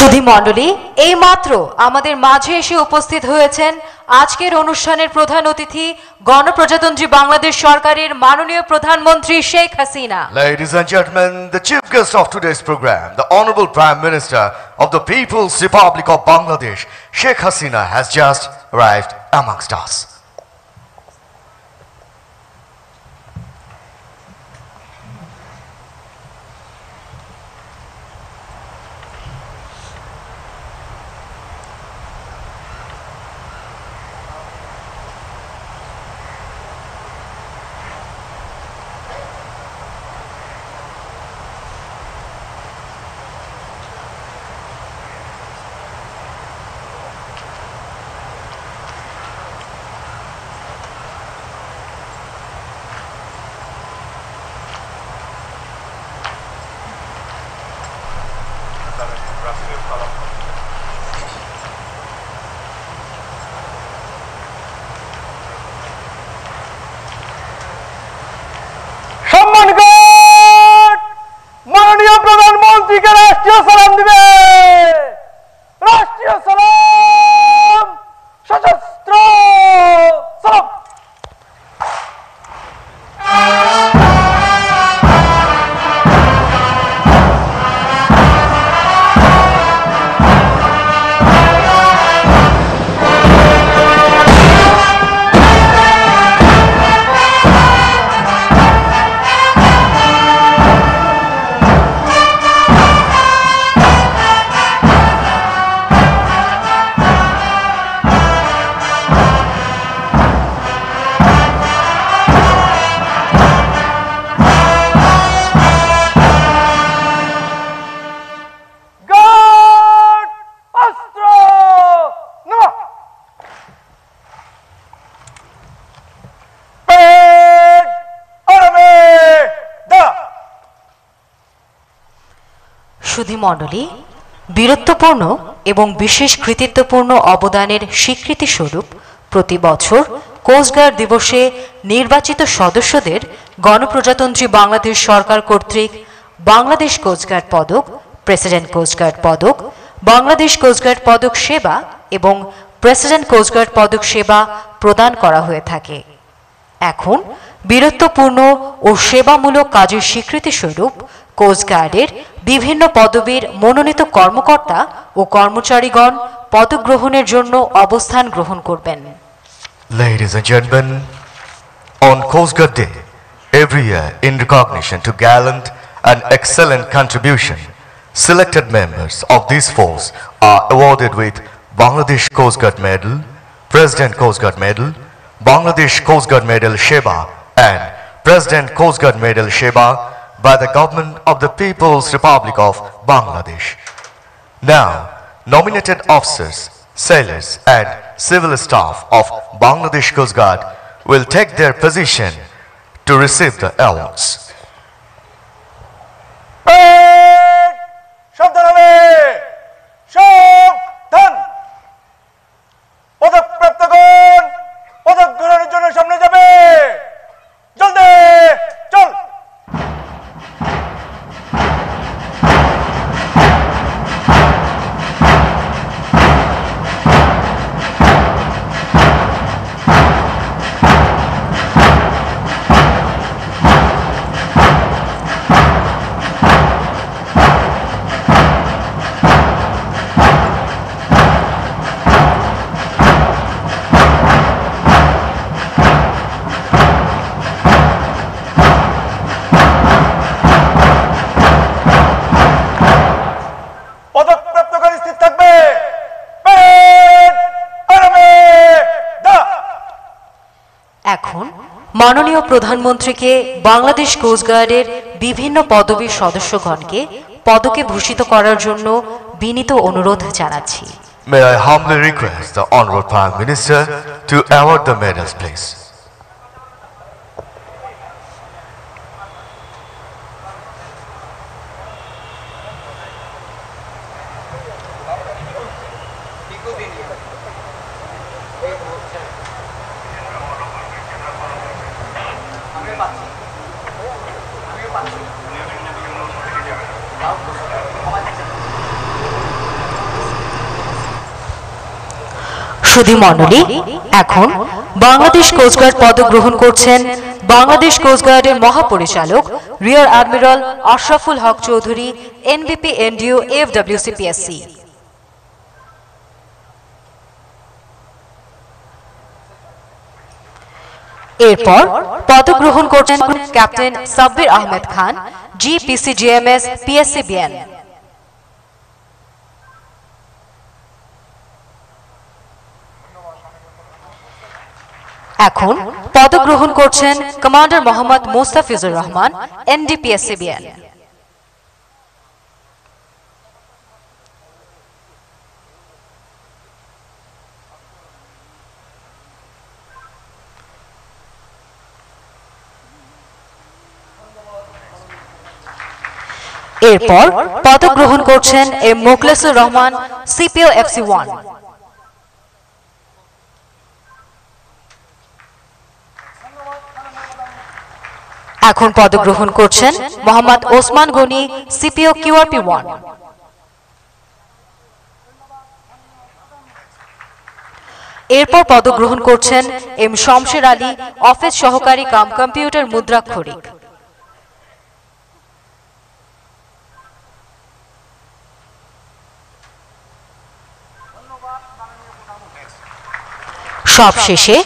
সুধী মণ্ডলী, এইমাত্র আমাদের মাঝে এসে উপস্থিত হয়েছেন আজকের অনুষ্ঠানের প্রধান অতিথি গণপ্রজাতন্ত্রী বাংলাদেশ সরকারের মাননীয় প্রধানমন্ত্রী Sheikh Hasina. Ladies and gentlemen, the chief guest of today's program, the Honorable Prime Minister of the People's Republic of Bangladesh, Sheikh Hasina, has just arrived amongst us. মাননীয় প্রধানমন্ত্রীকে রাষ্ট্রীয় সালাম দিবে। রাষ্ট্রীয় সালাম, সশস্ত্র সালাম। সুধী মণ্ডলী, বীরত্বপূর্ণ এবং বিশেষ কৃতিত্বপূর্ণ অবদানের স্বীকৃতি স্বরূপ প্রতি বছর কোস্টগার্ড দিবসে নির্বাচিত সদস্যদের গণপ্রজাতন্ত্রী বাংলাদেশ সরকার কর্তৃক বাংলাদেশ কোস্টগার্ড পদক, প্রেসিডেন্ট কোস্টগার্ড পদক, বাংলাদেশ কোস্টগার্ড পদক সেবা এবং প্রেসিডেন্ট কোস্টগার্ড পদক সেবা প্রদান করা হয়ে থাকে। এখন বীরত্বপূর্ণ ও সেবামূলক কাজের স্বীকৃতি স্বরূপ কোস্টগার্ডের বিভিন্ন পদবীর মনোনীত কর্মকর্তা ও কর্মচারীগণ পদক গ্রহণের জন্য অবস্থান গ্রহণ করবেন। Ladies and gentlemen, on Coast Guard Day, every year in recognition to gallant and excellent contribution, selected members of this force are awarded with Bangladesh Coast Guard Medal, President Coast Guard Medal, Bangladesh Coast Guard Medal Sheba and President Coast Guard Medal Sheba by the Government of the People's Republic of Bangladesh. Now, nominated officers, sailors and civil staff of Bangladesh Coast Guard will take their position to receive the awards. পদকপ্রাপ্তগণ পদক গ্রহণের জন্য সামনে যাবে। জলদি চল। এখন মাননীয় প্রধানমন্ত্রীকে বাংলাদেশ কোস্টগার্ডের বিভিন্ন পদবীর সদস্যগণকে পদকে ভূষিত করার জন্য বিনীত অনুরোধ জানাচ্ছি। May I humbly request the Honorable Prime Minister to award the medals, please. সুধী মণ্ডলী, এখন বাংলাদেশ কোস্টগার্ড পদক গ্রহণ করছেন বাংলাদেশ কোস্টগার্ডের মহাপরিচালক রিয়ার অ্যাডমিরাল আশরাফুল হক চৌধুরী, এনবিপি এনডিও এফডব্লিউসিপিএসসি। এরপর পদক গ্রহণ করছেন ক্যাপ্টেন সাব্বির আহমেদ খান, জিপিসিজিএমএস পিএসসিবিএন। এখন পদক গ্রহণ করছেন কমান্ডার মোহাম্মদ মোস্তাফিজুর রহমান, এনডিপিএসসিবিএন। এরপর পদক গ্রহণ করছেন M Mokhlesur Rahman, CPO FC1। এখন পদক গ্রহণ করছেন মোহাম্মদ ওসমান গনি, সিপিও QRP1। এরপর পদক গ্রহণ করছেন এম শমশের আলী, অফিস সহকারী কাম কম্পিউটার মুদ্রাক্ষরিক। সবশেষে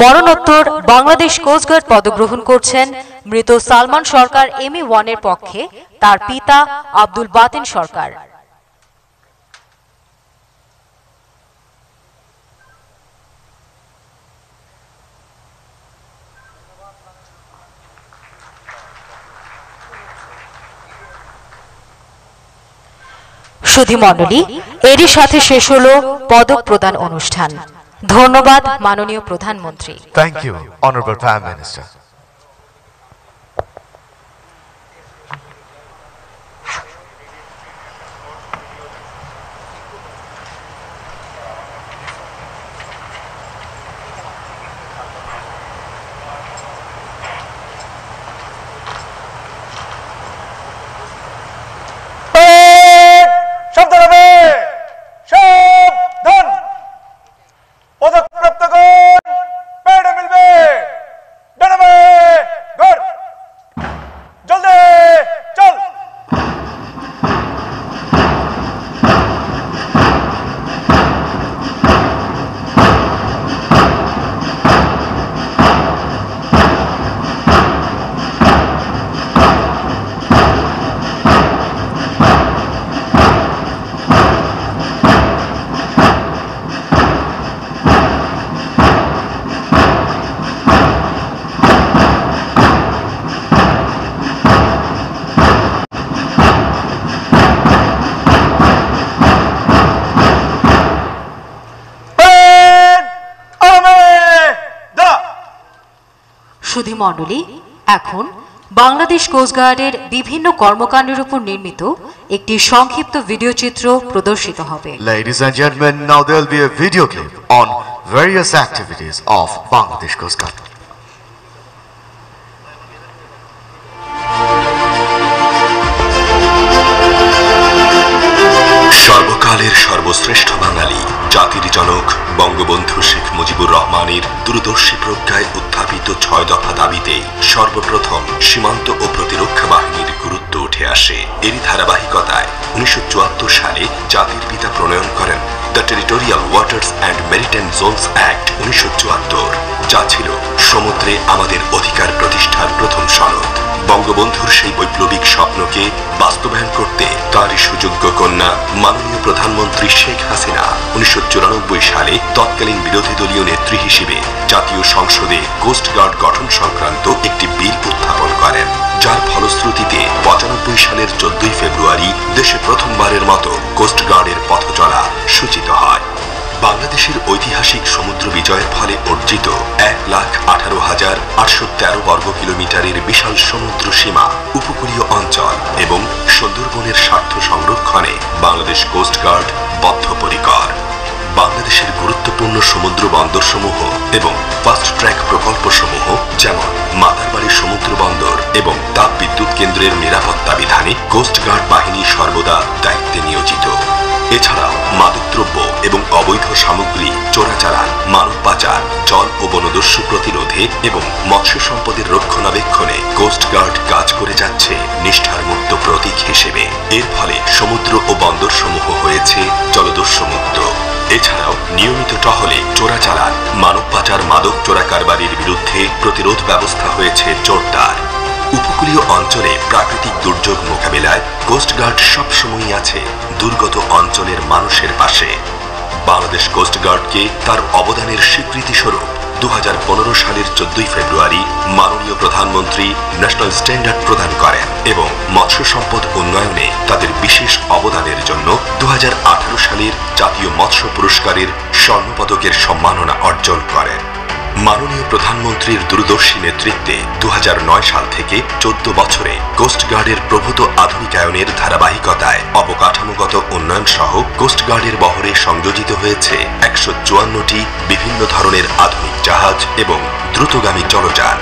মরণোত্তর বাংলাদেশ কোস্টগার্ড পদক গ্রহণ করছেন মৃত সালমান সরকার ME1 এর পক্ষে তার পিতা আব্দুল বাতিন সরকার। সুধী মণ্ডলী, এরই সাথে শেষ হলো পদক প্রদান অনুষ্ঠান। ধন্যবাদ মাননীয় প্রধানমন্ত্রী। Thank you, Honorable Prime Minister. সুধী মণ্ডলী, এখন বাংলাদেশ কোস্টগার্ডের বিভিন্ন কর্মকাণ্ডের উপর নির্মিত একটি সংক্ষিপ্ত ভিডিও চিত্র প্রদর্শিত হবে। Ladies and gentlemen, now there will be a video clip on various activities of Bangladesh Coast Guard. সর্বকালের সর্বশ্রেষ্ঠ বাঙালি, জাতির জনক বঙ্গবন্ধু শেখ মুজিবুর রহমানের দূরদর্শী প্রজ্ঞায় উত্থাপিত 6 দফা দাবিতে সর্বপ্রথম সীমান্ত ও প্রতিরক্ষা বাহিনীর গুরুত্ব উঠে আসে। এরই ধারাবাহিকতায় 1974 সালে জাতির পিতা প্রণয়ন করেন the territorial waters and maritime Jones act 1974, যা ছিল সমুদ্রে আমাদের অধিকার প্রতিষ্ঠার প্রথম সনদ। বঙ্গবন্ধুর সেই বৈপ্লবিক স্বপ্নকে বাস্তবায়ন করতে তারই সুযোগ্য কন্যা মাননীয় প্রধানমন্ত্রী শেখ হাসিনা 1994 সালে তৎকালীন বিরোধী দলীয় নেত্রী হিসেবে জাতীয় সংসদে কোস্টগার্ড গঠন সংক্রান্ত একটি বিল উত্থাপন করেন, যার ফলশ্রুতিতে 95 সালের 14 ফেব্রুয়ারি দেশে প্রথমবারের মতো কোস্টগার্ডের পথচলা সূচিত হয়। বাংলাদেশের ঐতিহাসিক সমুদ্র বিজয়ের ফলে অর্জিত 1,18,813 বর্গ কিলোমিটারের বিশাল সমুদ্র সীমা, উপকূলীয় অঞ্চল এবং সুন্দরবনের স্বার্থ সংরক্ষণে বাংলাদেশ কোস্টগার্ড বদ্ধপরিকর। বাংলাদেশের গুরুত্বপূর্ণ সমুদ্র বন্দরসমূহ এবং ফাস্ট ট্র্যাক প্রকল্পসমূহ যেমন মাদারবাড়ি সমুদ্র বন্দর এবং তাপ বিদ্যুৎ কেন্দ্রের নিরাপত্তা বিধানে কোস্টগার্ড বাহিনী সর্বদা দায়িত্বে নিয়োজিত। এছাড়াও মাদকদ্রব্য এবং অবৈধ সামগ্রী চোরাচালান, মানব পাচার, জল ও বনদস্যু প্রতিরোধে এবং মৎস্য সম্পদের রক্ষণাবেক্ষণে কোস্টগার্ড কাজ করে যাচ্ছে নিষ্ঠার মুক্ত প্রতীক হিসেবে। এর ফলে সমুদ্র ও বন্দর সমূহ হয়েছে জলদস্যু মুক্ত। এছাড়াও নিয়মিত টহলে চোরাচালান, মানব পাচার, মাদক চোরা কারবারির বিরুদ্ধে প্রতিরোধ ব্যবস্থা হয়েছে জোরদার। উপকূলীয় অঞ্চলে প্রাকৃতিক দুর্যোগ মোকাবিলায় কোস্টগার্ড সবসময়ই আছে দুর্গত অঞ্চলের মানুষের পাশে। বাংলাদেশ কোস্টগার্ডকে তার অবদানের স্বীকৃতি স্বরূপ 2015 সালের 14 ফেব্রুয়ারি মাননীয় প্রধানমন্ত্রী ন্যাশনাল স্ট্যান্ডার্ড প্রদান করেন এবং মৎস্য সম্পদ উন্নয়নে তাদের বিশেষ অবদানের জন্য 2018 সালের জাতীয় মৎস্য পুরস্কারের স্বর্ণপদকের সম্মাননা অর্জন করেন। মাননীয় প্রধানমন্ত্রীর দূরদর্শী নেতৃত্বে 2009 সাল থেকে 14 বছরে কোস্টগার্ডের প্রভূত আধুনিকায়নের ধারাবাহিকতায় অবকাঠামোগত উন্নয়ন সহ কোস্টগার্ডের বহরে সংযোজিত হয়েছে 154টি বিভিন্ন ধরনের আধুনিক জাহাজ এবং দ্রুতগামী জলযান।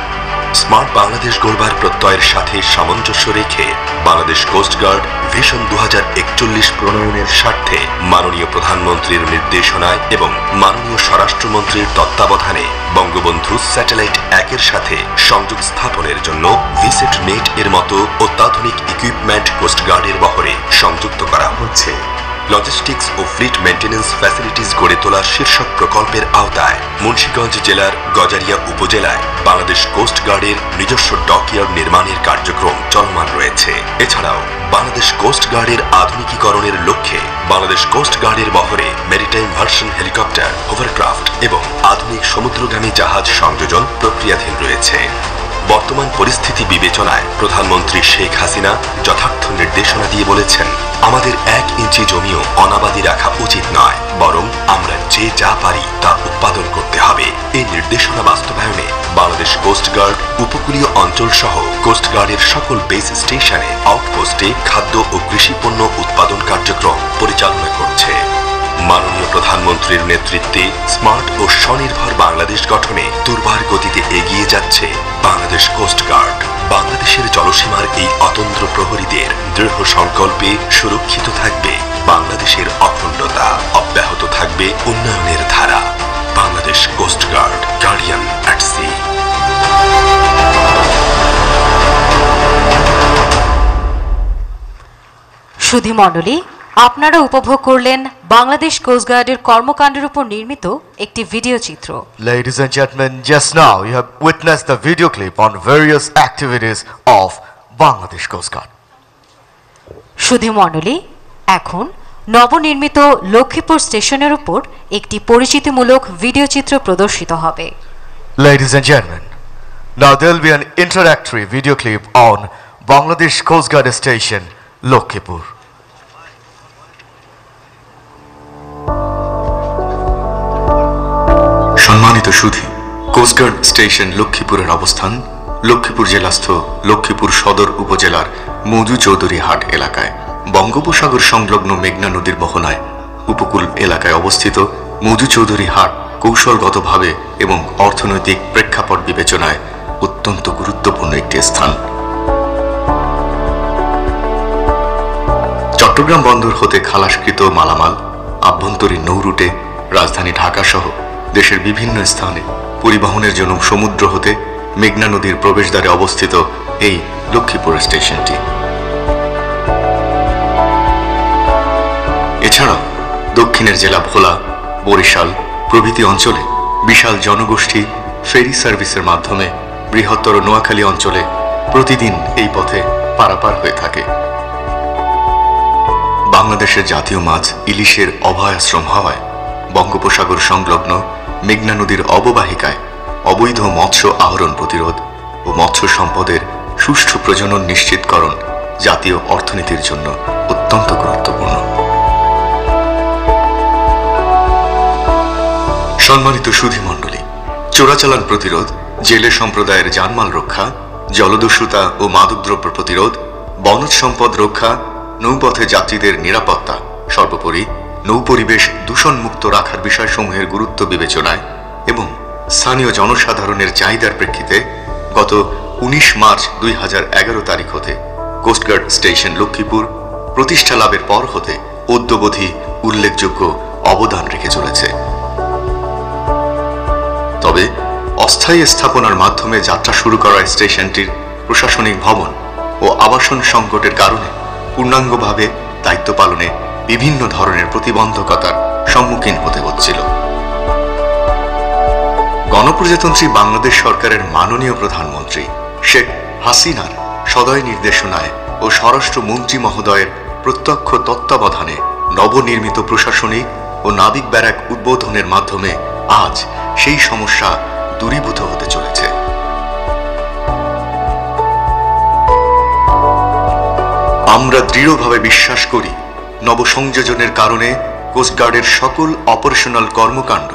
স্মার্ট বাংলাদেশ গড়বার প্রত্যয়ের সাথে সামঞ্জস্য রেখে বাংলাদেশ কোস্টগার্ড ভিশন 2041 প্রণয়নের স্বার্থে মাননীয় প্রধানমন্ত্রীর নির্দেশনায় এবং মাননীয় স্বরাষ্ট্রমন্ত্রীর তত্ত্বাবধানে বঙ্গবন্ধু স্যাটেলাইট 1-এর সাথে সংযোগ স্থাপনের জন্য ভিসেট নেট এর মতো অত্যাধুনিক ইকুইপমেন্ট কোস্টগার্ডের বহরে সংযুক্ত করা হচ্ছে। লজিস্টিক্স ও ফ্লিট মেইনটেনেন্স ফ্যাসিলিটিস গড়ে তোলার শীর্ষক প্রকল্পের আওতায় মুন্সিগঞ্জ জেলার গজারিয়া উপজেলায় বাংলাদেশ কোস্টগার্ডের নিজস্ব ডকইয়ার্ড নির্মাণের কার্যক্রম চলমান রয়েছে। এছাড়াও বাংলাদেশ কোস্টগার্ডের আধুনিকীকরণের লক্ষ্যে বাংলাদেশ কোস্টগার্ডের বহরে মেরিটাইম ভার্সন হেলিকপ্টার, হোভারক্রাফট এবং আধুনিক সমুদ্রগামী জাহাজ সংযোজন প্রক্রিয়াধীন রয়েছে। বর্তমান পরিস্থিতি বিবেচনায় প্রধানমন্ত্রী শেখ হাসিনা যথার্থ নির্দেশনা দিয়ে বলেছেন, আমাদের 1 ইঞ্চি জমিও অনাবাদি রাখা উচিত নয়, বরং আমরা যে যা পারি তা উৎপাদন করতে হবে। এই নির্দেশনা বাস্তবায়নে বাংলাদেশ কোস্টগার্ড উপকূলীয় অঞ্চল সহ কোস্টগার্ডের সকল বেস স্টেশনে, আউটপোস্টে খাদ্য ও কৃষি পণ্য উৎপাদন কার্যক্রম পরিচালনা করছে। মাননীয় প্রধানমন্ত্রীর নেতৃত্বে স্মার্ট ও স্বনির্ভর বাংলাদেশ গঠনে দুর্বার গতিতে এগিয়ে যাচ্ছে বাংলাদেশ কোস্টগার্ড। বাংলাদেশের জলসীমার এই অতন্দ্র প্রহরীদের দৃঢ় সংকল্পে সুরক্ষিত থাকবে বাংলাদেশের অখণ্ডতা, অব্যাহত থাকবে উন্নয়নের ধারা। Bangladesh Coast Guard, guardian at sea. সুধী মণ্ডলী, আপনারা উপভোগ করলেন বাংলাদেশ কোস্টগার্ডের কর্মকাণ্ডের উপর নির্মিত একটি ভিডিও চিত্র। Ladies and gentlemen, just now you have witnessed the video clip on various activities of Bangladesh Coast Guard. সুধী মণ্ডলী, এখন নবনির্মিত লক্ষ্মীপুর স্টেশনের উপর একটি পরিচিতিমূলক ভিডিও চিত্র প্রদর্শিত হবে। Ladies and gentlemen, now there will be an interactive video clip on Bangladesh Coast Guard Station, Lokkhipur. সম্মানিত সুধী, কোস্টগার্ড স্টেশন লক্ষ্মীপুরের অবস্থান লক্ষ্মীপুর জেলাস্থ লক্ষ্মীপুর সদর উপজেলার মৌজু চৌধুরী হাট এলাকায়। বঙ্গোপসাগর সংলগ্ন মেঘনা নদীর মোহনায় উপকূল এলাকায় অবস্থিত মৌজু চৌধুরী হাট কৌশলগতভাবে এবং অর্থনৈতিক প্রেক্ষাপট বিবেচনায় অত্যন্ত গুরুত্বপূর্ণ একটি স্থান। চট্টগ্রাম বন্দর হতে খালাসকৃত মালামাল আভ্যন্তরীণ নৌরুটে রাজধানী ঢাকা সহ দেশের বিভিন্ন স্থানে পরিবহনের জন্য সমুদ্র হতে মেঘনা নদীর প্রবেশদ্বারে অবস্থিত এই লক্ষ্মীপুর স্টেশনটি। এছাড়াও দক্ষিণের জেলা ভোলা, বরিশাল প্রভৃতি অঞ্চলে বিশাল জনগোষ্ঠী ফেরি সার্ভিসের মাধ্যমে বৃহত্তর নোয়াখালী অঞ্চলে প্রতিদিন এই পথে পারাপার হয়ে থাকে। বাংলাদেশের জাতীয় মাছ ইলিশের অভয়াশ্রম হওয়ায় বঙ্গোপসাগর সংলগ্ন মেঘনা নদীর অববাহিকায় অবৈধ মৎস্য আহরণ প্রতিরোধ ও মৎস্য সম্পদের সুষ্ঠু প্রজনন নিশ্চিতকরণ জাতীয় অর্থনীতির জন্য অত্যন্ত গুরুত্বপূর্ণ। সম্মানিত সুধী মণ্ডলী, চোরাচালান প্রতিরোধ, জেলে সম্প্রদায়ের জানমাল রক্ষা, জলদস্যুতা ও মাদকদ্রব্য প্রতিরোধ, বনজ সম্পদ রক্ষা, নৌপথে যাত্রীদের নিরাপত্তা, সর্বোপরি নৌপরিবেশ দূষণমুক্ত রাখার বিষয়সমূহের গুরুত্ব বিবেচনায় এবং স্থানীয় জনসাধারণের চাহিদার প্রেক্ষিতে গত 19 মার্চ 2011 তারিখ হতে কোস্টগার্ড স্টেশন লক্ষ্মীপুর প্রতিষ্ঠা লাভের পর হতে অদ্যবধি উল্লেখযোগ্য অবদান রেখে চলেছে। তবে অস্থায়ী স্থাপনার মাধ্যমে যাত্রা শুরু করা স্টেশনটির প্রশাসনিক ভবন ও আবাসন সংকটের কারণে পূর্ণাঙ্গভাবে দায়িত্ব পালনে বিভিন্ন ধরনের প্রতিবন্ধকতার সম্মুখীন হতে হচ্ছিল। গণপ্রজাতন্ত্রী বাংলাদেশ সরকারের মাননীয় প্রধানমন্ত্রী শেখ হাসিনার সদয় নির্দেশনায় ও স্বরাষ্ট্রমন্ত্রী মহোদয়ের প্রত্যক্ষ তত্ত্বাবধানে নবনির্মিত প্রশাসনিক ও নাবিক ব্যারাক উদ্বোধনের মাধ্যমে আজ সেই সমস্যা দূরীভূত হতে চলেছে। আমরা দৃঢ়ভাবে বিশ্বাস করি, নবসংযোজনের কারণে কোস্টগার্ডের সকল অপারেশনাল কর্মকাণ্ড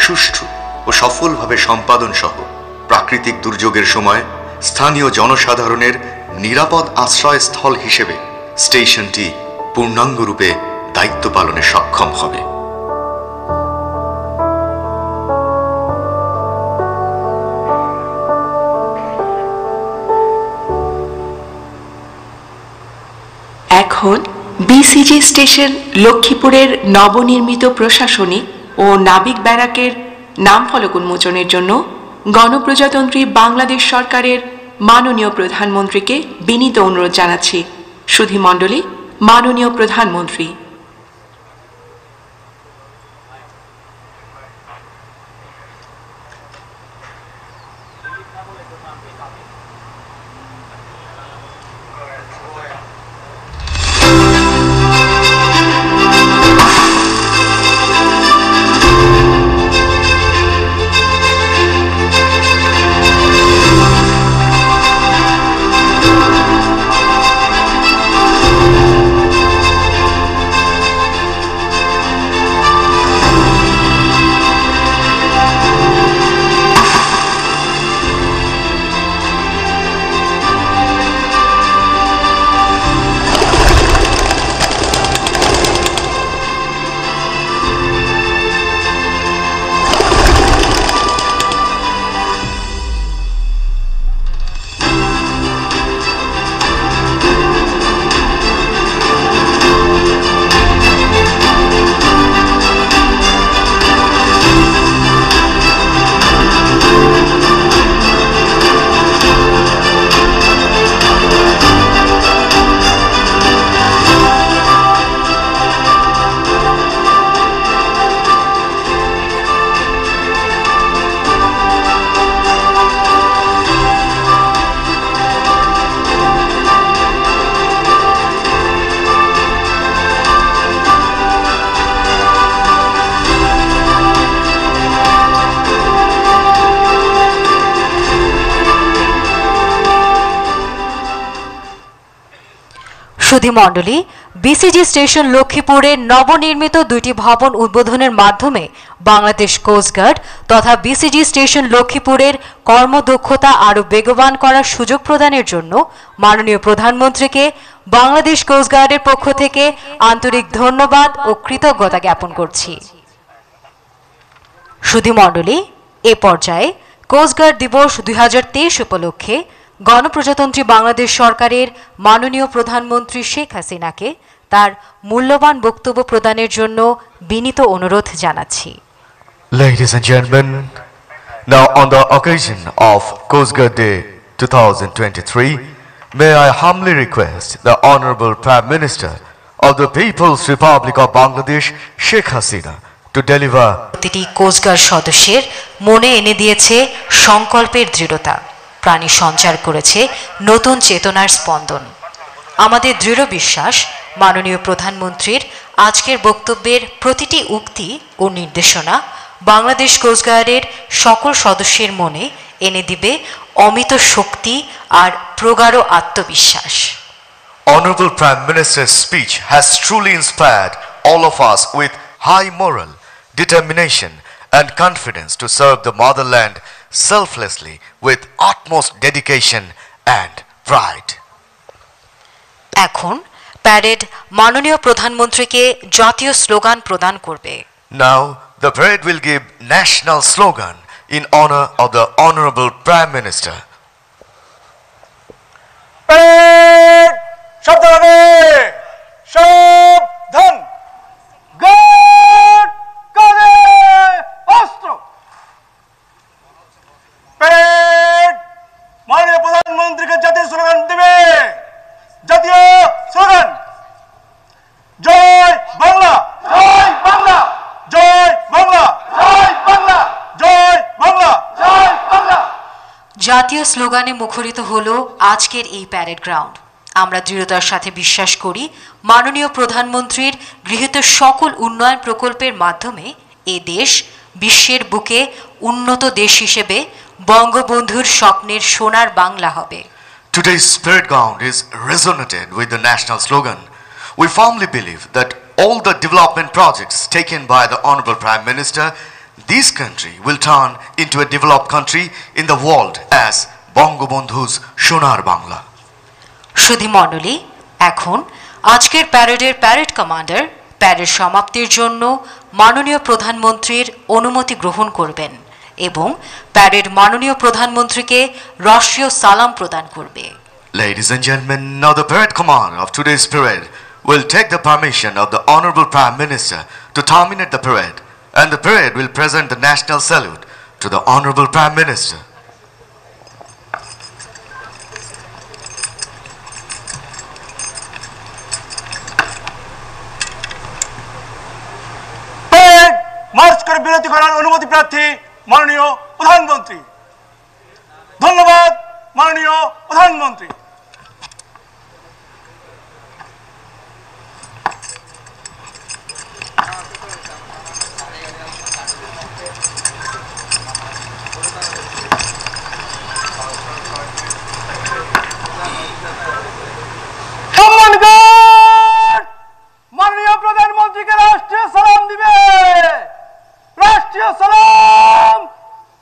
সুষ্ঠু ও সফলভাবে সম্পাদন সহ প্রাকৃতিক দুর্যোগের সময় স্থানীয় জনসাধারণের নিরাপদ আশ্রয়স্থল হিসেবে স্টেশনটি পূর্ণাঙ্গরূপে দায়িত্ব পালনে সক্ষম হবে। এখন বিসিজি স্টেশন লক্ষ্মীপুরের নবনির্মিত প্রশাসনিক ও নাবিক ব্যারাকের নামফলক উন্মোচনের জন্য গণপ্রজাতন্ত্রী বাংলাদেশ সরকারের মাননীয় প্রধানমন্ত্রীকে বিনীত অনুরোধ জানাচ্ছি। সুধীমণ্ডলী, মাননীয় প্রধানমন্ত্রী। সুধীমণ্ডলী, বিসিজি স্টেশন লক্ষ্মীপুরে নবনির্মিত দুইটি ভবন উদ্বোধনের মাধ্যমে বাংলাদেশ কোস্টগার্ড তথা বিসিজি স্টেশন লক্ষ্মীপুরের কর্মদক্ষতা আরও বেগবান করার সুযোগ প্রদানের জন্য মাননীয় প্রধানমন্ত্রীকে বাংলাদেশ কোস্টগার্ডের পক্ষ থেকে আন্তরিক ধন্যবাদ ও কৃতজ্ঞতা জ্ঞাপন করছি। সুধীমণ্ডলী, এ পর্যায়ে কোস্টগার্ড দিবস 2023 উপলক্ষে গণপ্রজাতন্ত্রী বাংলাদেশ সরকারের মাননীয় প্রধানমন্ত্রী শেখ হাসিনাকে তার মূল্যবান বক্তব্য প্রদানের জন্য বিনীত অনুরোধ জানাচ্ছি। Ladies and gentlemen, now on the occasion of Coast Guard Day 2023, may I humbly request the Honorable Prime Minister of the People's Republic of Bangladesh, Sheikh Hasina, to deliver প্রতিটি কোস্টগার্ড সদস্যের মনে এনে দিয়েছে সংকল্পের দৃঢ়তা, প্রাণী সঞ্চার করেছে নতুন চেতনার স্পন্দন। আমাদের দৃঢ় বিশ্বাস মাননীয় প্রধানমন্ত্রীর আজকের বক্তব্যের প্রতিটি উক্তি ও নির্দেশনা বাংলাদেশ কোস্টগার্ডের সকল সদস্যের মনে এনে দিবে অমিত শক্তি আর প্রগাঢ় আত্মবিশ্বাস। Honorable Prime Minister's speech has truly inspired all of us with high moral, determination and confidence to serve the motherland selflessly with utmost dedication and pride. এখন প্যারেড মাননীয় প্রধানমন্ত্রীকে জাতীয় স্লোগান প্রদান করবে। Now the parade will give national slogan in honor of the Honorable Prime Minister. Parade শব্দ হবে সাবধান। প্রধানমন্ত্রীকে জাতীয় স্লোগান দেবে। জাতীয় স্লোগান, জয় বাংলা, জয় বাংলা, জয় বাংলা, জয় বাংলা, জয় বাংলা, জয় বাংলা। জাতীয় স্লোগানে মুখরিত হলো আজকের এই প্যারেড গ্রাউন্ড। আমরা দৃঢ়তার সাথে বিশ্বাস করি মাননীয় প্রধানমন্ত্রীর গৃহীত সকল উন্নয়ন প্রকল্পের মাধ্যমে এ দেশ বিশ্বের বুকে উন্নত দেশ হিসেবে বঙ্গবন্ধুর স্বপ্নের সোনার বাংলা হবে। Today's parade ground is resonated with the national slogan. We firmly believe that all the development projects taken by the Honorable Prime Minister, this country will turn into a developed country in the world as Bangabandhu's Sonar Bangla. সুধী মণ্ডলী, এখন আজকের প্যারেডের parade commander parade সমাপ্তির জন্য মাননীয় প্রধানমন্ত্রীর অনুমতি গ্রহণ করবেন এবং প্যারেড মাননীয় প্রধানমন্ত্রীকে রাষ্ট্রীয় সালাম প্রদান করবে। Ladies and gentlemen, now the parade commander of today's parade will take the permission of the Honorable Prime Minister to terminate the parade, and the parade will present the national salute to the Honorable Prime Minister. March করে বিরতি করার অনুমতি প্রার্থী মাননীয় প্রধানমন্ত্রী। ধন্যবাদ মাননীয় প্রধানমন্ত্রী। মাননীয় প্রধানমন্ত্রীকে রাষ্ট্রীয় সালাম দিবে। রাষ্ট্রীয় সালাম,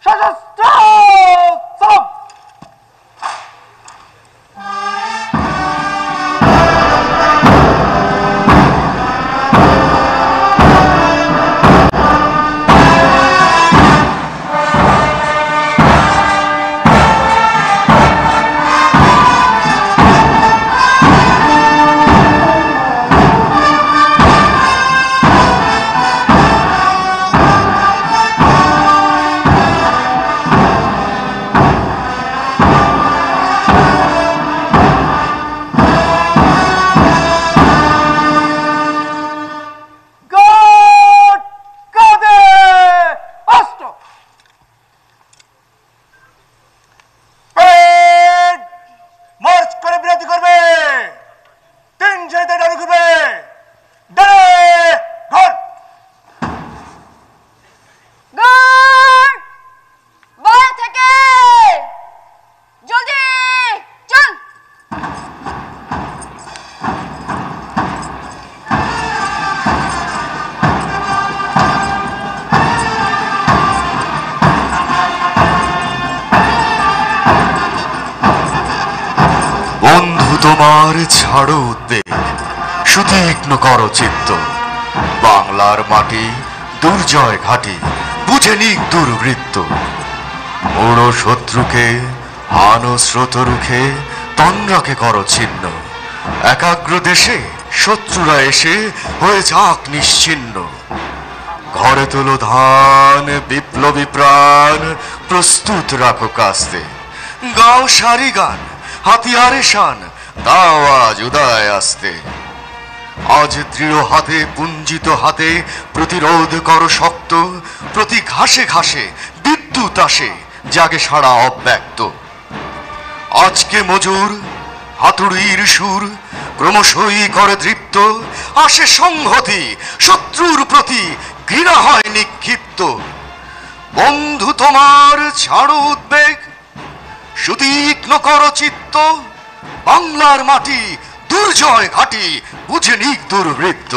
সশস্ত্র সালাম। তোমার ছাড়ো উদ্বেগ, সুতীক্ষ্ণ করো চিত্ত, বাংলার মাটি দুর্জয় ঘাটি, বুঝে নিক দুর্বৃত্ত। মূঢ় শত্রুকে আনো স্রোত রুখে, তন্দ্রাকে করো ছিন্ন, একাগ্র দেশে শত্রুরা এসে হয়ে যাক নিশ্চিন্ন। ঘরে তোলো ধান, বিপ্লবী প্রাণ, প্রস্তুত রাখো কাস্তে, গাও সারি গান, হাতিয়ারে শান, দাও আজ উদয় আসতে। আজ দৃঢ় হাতে পুঞ্জিত হাতে প্রতিরোধ করো শক্ত, প্রতি ঘাসে ঘাসে বিদ্যুৎ আসে, জাগে সারা অব্যক্ত। আজকে মজুর হাতুড়ির সুর ক্রমশই করে দৃপ্ত, আসে সংহতি শত্রুর প্রতি, ঘৃণা হয় নিক্ষিপ্ত। বন্ধু তোমার ছাড়ো উদ্বেগ, সুতীক্ষ্ণ করো চিত্ত, বাংলার মাটি দুর্জয় ঘাটি, বুঝে নিক দুর্বৃত্ত।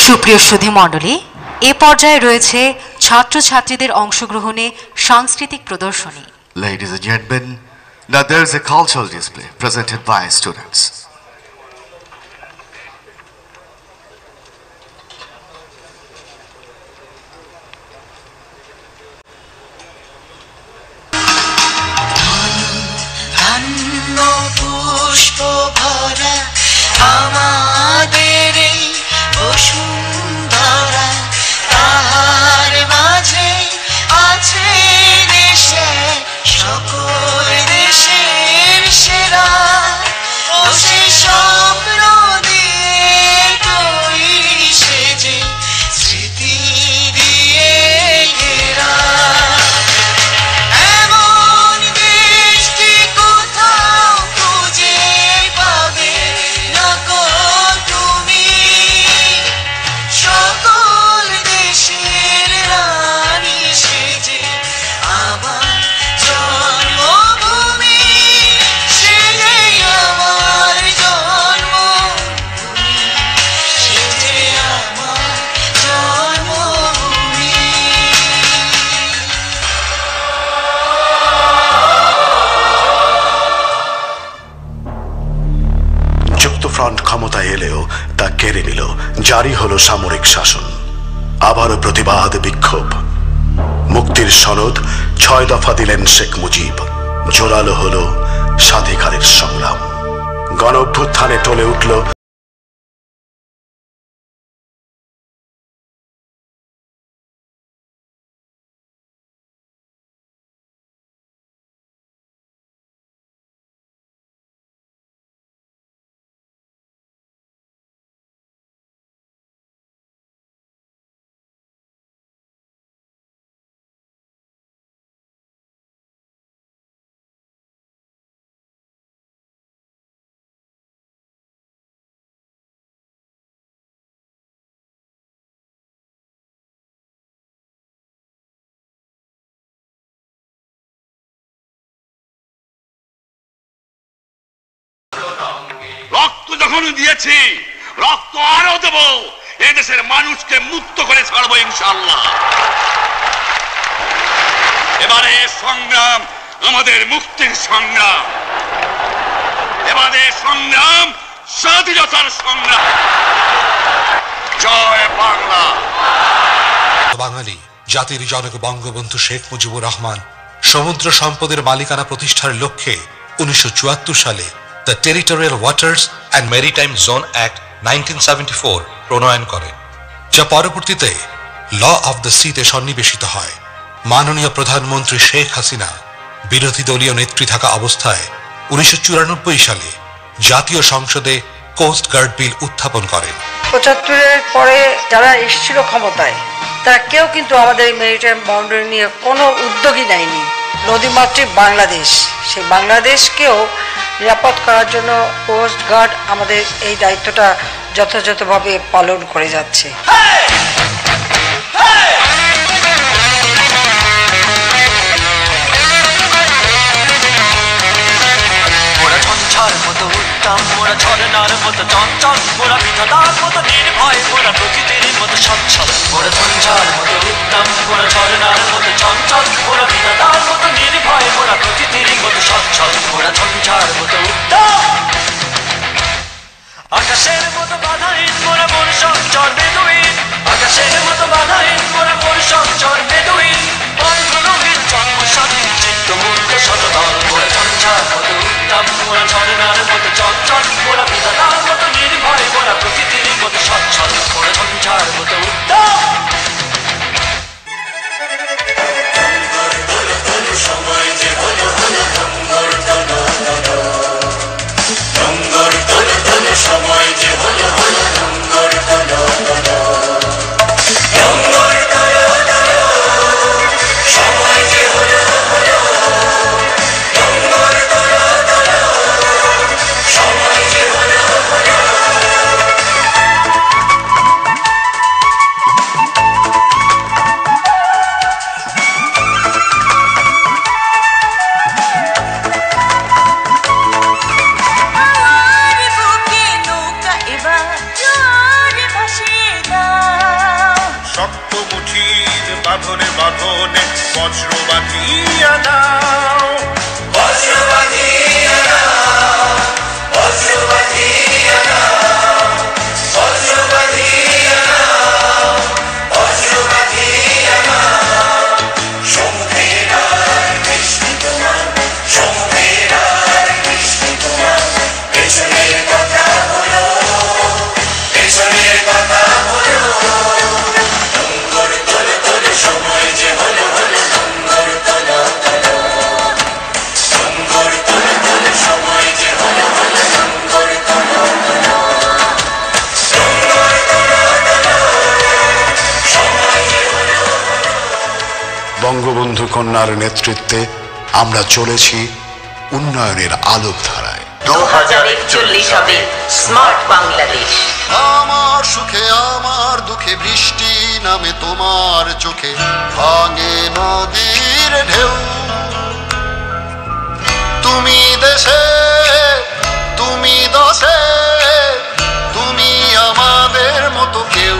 সুপ্রিয় সুধী মণ্ডলী, এ পর্যায়ে রয়েছে ছাত্রছাত্রীদের অংশগ্রহণে সাংস্কৃতিক প্রদর্শনী। Ladies and gentlemen, now there is a cultural display presented by students. পুষ্প ভরা আমাদের এই বসুন্ধরা, তাহার মাঝে আছে দেশে সকল দেশের সেরা, ও সে স্বপ্ন দিয়ে তৈরি সেজে স্মৃতি দিয়ে ঘেরা। ফ্রন্ট ক্ষমতায় এলেও তা কেড়ে নিল, জারি হলো সামরিক শাসন। আবারও প্রতিবাদ বিক্ষোভ, মুক্তির সনদ 6 দফা দিলেন শেখ মুজিব, জোরালো হলো স্বাধিকারের সংগ্রাম। গণ অভ্যুত্থানে টলে উঠল রক্ত যখন দিয়েছি, রক্ত আরো দেব, এদেশের মানুষকে মুক্ত করে ছাড়বো ইনশাআল্লাহ। এবারে সংগ্রাম আমাদের মুক্তির সংগ্রাম, এবারে সংগ্রাম স্বাধীনতার সংগ্রাম। জয় বাংলা। বাঙালি জাতির জনক বঙ্গবন্ধু শেখ মুজিবুর রহমান সমুদ্র সম্পদের মালিকানা প্রতিষ্ঠার লক্ষ্যে 1974 সালে the territorial waters and maritime zone act 1974 প্রণয়ন করেন, যা পরবর্তীতে ল অফ দ্য সিতে সন্নিবেশিত হয়। মাননীয় প্রধানমন্ত্রী শেখ হাসিনা বিরোধী দলীয় নেত্রী থাকা অবস্থায় 1994 সালে জাতীয় সংসদে কোস্ট গার্ড বিল উত্থাপন করেন। 75-এর পরে যারা এসেছিল ক্ষমতায়, তারা কেউ কিন্তু আমাদের মেরিটাইম বাউন্ডারি নিয়ে কোনো উদ্যোগই নেয়নি। নদীমাতৃক বাংলাদেশ, সেই বাংলাদেশকেও নিরাপদ করার জন্য কোস্ট গার্ড আমাদের এই দায়িত্বটা যথাযথভাবে পালন করে যাচ্ছে। মতো উত্তম মোরা ঝরনার মতো চঞ্চল, মোরা বিধাতার মতো নির্ভয়, মোরা প্রকৃতির মতো সচ্ছল। মোরা ঝঞ্ঝার মতো উত্তম, মোরা ঝরনার মতো চঞ্চল, মোরা বিধাতার মতো নির্ভয়, মোরা প্রকৃতির মতো সচ্ছল। মোরা ঝঞ্ঝার মতো উত্তম, আকাশের মতো বাধাহীন, মোরা মন সঞ্চর বেদুইন। আকাশের মতো বাধাহীন, মোরা মন সঞ্চর বেদুইন। বন্ধনহীন জন্ম স্বাধীন চিত্ত মুক্ত শতদল। মোরা ঝঞ্ঝার মতো উত্তম, মোরা ঝরনার মতো চঞ্চল, মোরা বিধাতার মতো নির্ভয়, মোরা প্রকৃতির মতো সচ্ছল। মোরা ঝঞ্ঝার মতো উত্তম। সময় যে হলো হলো ডঙ্গর দলো দলো, ডঙ্গর দলো দলো, সময় যে হলো হলো ডঙ্গর দলো দলো, ডঙ্গর দলো দলো, সময় যে হলো হলো, ডঙ্গর দলো দলো, সময় যে হলো হলো। বাঁধনে বাঁধনে বজ্র বাঁধিয়া দাও, বজ্র বাঁধিয়া দাও, বজ্র বাঁধিয়া দাও, বজ্র বাঁধিয়া দাও, বজ্র বাঁধিয়া দাও। সমুদ্রের আর কৃষ্ণ তোমার, সমুদ্রের আর কৃষ্ণ তোমার, পেছনের কথা বলো, পেছনের কথা বলো। ডঙ্গর তোলো তোলো সময় যে হলো হলো, ডঙ্গর তোলো তোলো, ডঙ্গর তোলো তোলো সময় যে হলো হলো, ডঙ্গর তোলো তোলো, ডঙ্গর তোলো তোলো সময় যে হলো হলো। বঙ্গবন্ধু কন্যার নেতৃত্বে আমরা চলেছি উন্নয়নের আলোকধারায়। 2041 হবে স্মার্ট বাংলাদেশ। আমার সুখে আমার দুঃখে বৃষ্টি নামে তোমার চোখে, ভাঙে নদীর ঢেউ। তুমি দেশে, তুমি দশে, তুমি আমাদের মতো কেউ।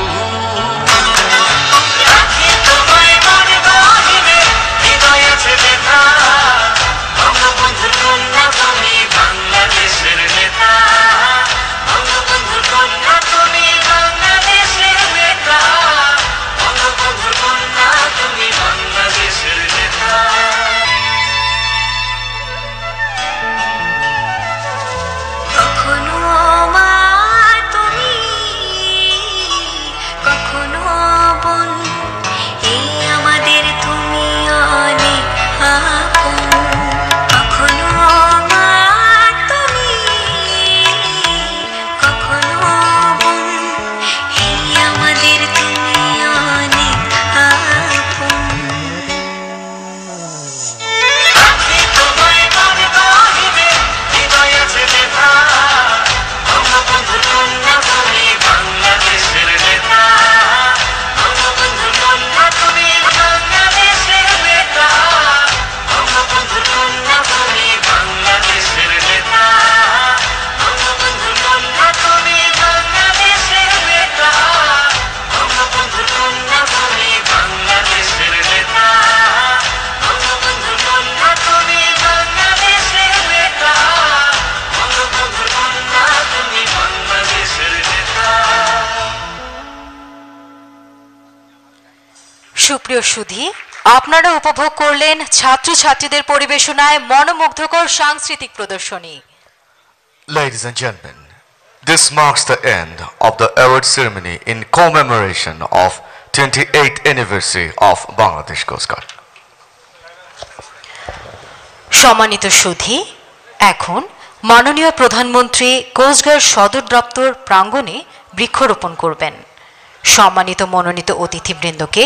সুপ্রিয় সুধী, আপনারা উপভোগ করলেন ছাত্রছাত্রীদের পরিবেশনায় মনোমুগ্ধকর সাংস্কৃতিক প্রদর্শনী। Ladies and gentlemen, this marks the end of the award ceremony in commemoration of 28th anniversary of Bangladesh Coast Guard. সম্মানিত সুধী, এখন মাননীয় প্রধানমন্ত্রী কোস্টগার্ড সদর দপ্তর প্রাঙ্গণে বৃক্ষরোপণ করবেন। সম্মানিত মনোনীত অতিথিবৃন্দকে